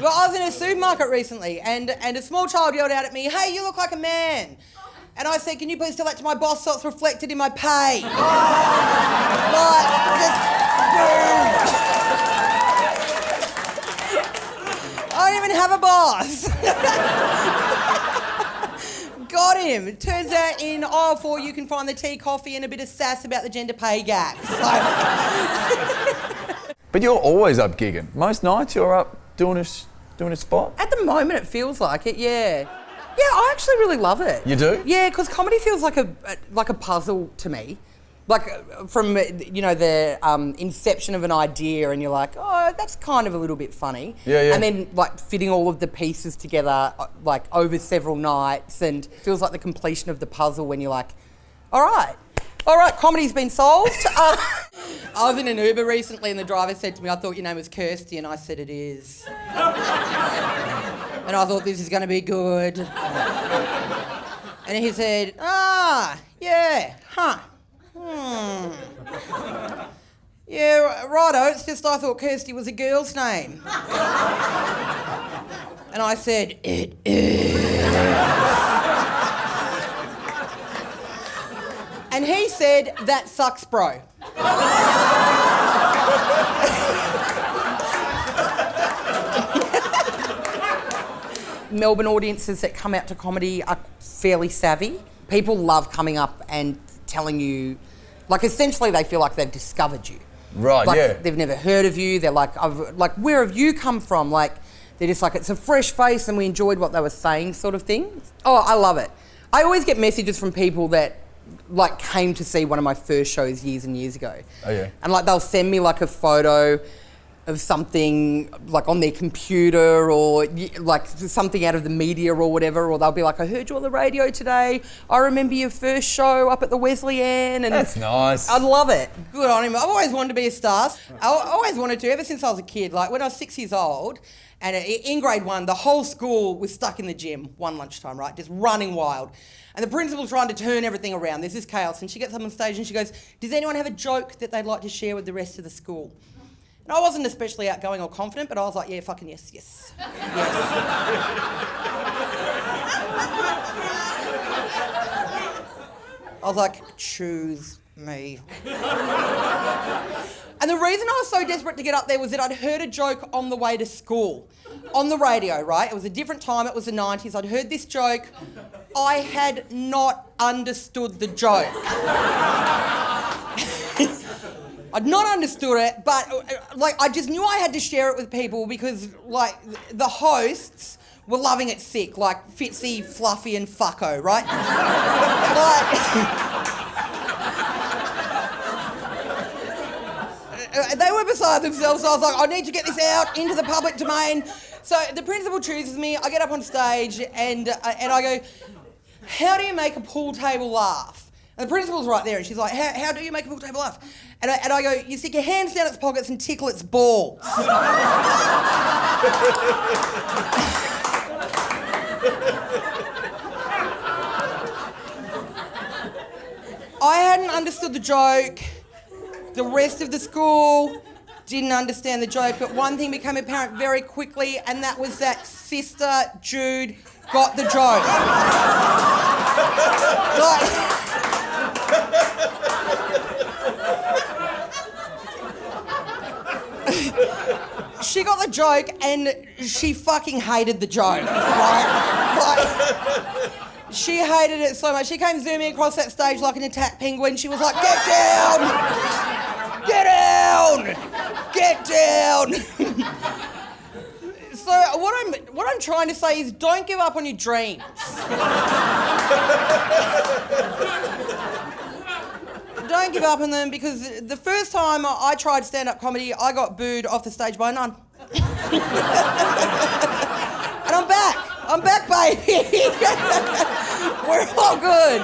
Well, I was in a supermarket recently and a small child yelled out at me, "Hey, you look like a man." And I said, "Can you please tell that to my boss so it's reflected in my pay?" Like, just boom. I don't even have a boss. Got him. It turns out in aisle 4 you can find the tea, coffee and a bit of sass about the gender pay gap. So. But you're always up gigging. Most nights you're up doing a spot? At the moment it feels like it, yeah. Yeah, I actually really love it. You do? Yeah, because comedy feels like a puzzle to me. Like from, you know, the inception of an idea and you're like, oh, that's kind of a little bit funny. Yeah. And then like fitting all of the pieces together like over several nights and it feels like the completion of the puzzle when you're like, all right, comedy's been solved. I was in an Uber recently and the driver said to me, "I thought your name was Kirsty," and I said, "It is." And I thought this is going to be good. And he said, yeah, huh. Yeah, righto, it's just I thought Kirsty was a girl's name. And I said, "It is." And he said, "That sucks, bro." Melbourne audiences that come out to comedy are fairly savvy. People love coming up and telling you, like, essentially they feel like they've discovered you. Right, like, yeah. They've never heard of you. They're like, where have you come from? Like, they're just like, it's a fresh face and we enjoyed what they were saying sort of thing. Oh, I love it. I always get messages from people that like came to see one of my first shows years and years ago. Oh, yeah. And like they'll send me like a photo of something like on their computer or like something out of the media or whatever, or they'll be like, "I heard you on the radio today. I remember your first show up at the Wesleyan." And that's nice. I love it. Good on him. I've always wanted to be a star. I always wanted to, ever since I was a kid. Like when I was 6 years old, and in grade 1, the whole school was stuck in the gym one lunchtime, right? Just running wild. And the principal's trying to turn everything around. There's this chaos. And she gets up on stage and she goes, "Does anyone have a joke that they'd like to share with the rest of the school?" And I wasn't especially outgoing or confident, but I was like, "Yeah, fucking yes. Yes." I was like, "Choose me." And the reason I was so desperate to get up there was that I'd heard a joke on the way to school. On the radio, right? It was a different time, it was the 90s. I'd heard this joke. I had not understood the joke. I'd not understood it, but like I just knew I had to share it with people because like the hosts were loving it sick, like Fitzy, Fluffy and Fucko, right? They were beside themselves, so I was like, I need to get this out into the public domain. So the principal chooses me, I get up on stage and I go, "How do you make a pool table laugh?" And the principal's right there and she's like, how do you make a pool table laugh? And I go, "You stick your hands down its pockets and tickle its balls." I hadn't understood the joke. The rest of the school didn't understand the joke, but one thing became apparent very quickly, and that was that Sister Jude got the joke. She got the joke and she fucking hated the joke, right? She hated it so much. She came zooming across that stage like an attack penguin. She was like, "Get down! Get down! Get down!" So what I'm trying to say is don't give up on your dreams. Don't give up on them because the first time I tried stand-up comedy, I got booed off the stage by a nun. And I'm back, baby. We're all good.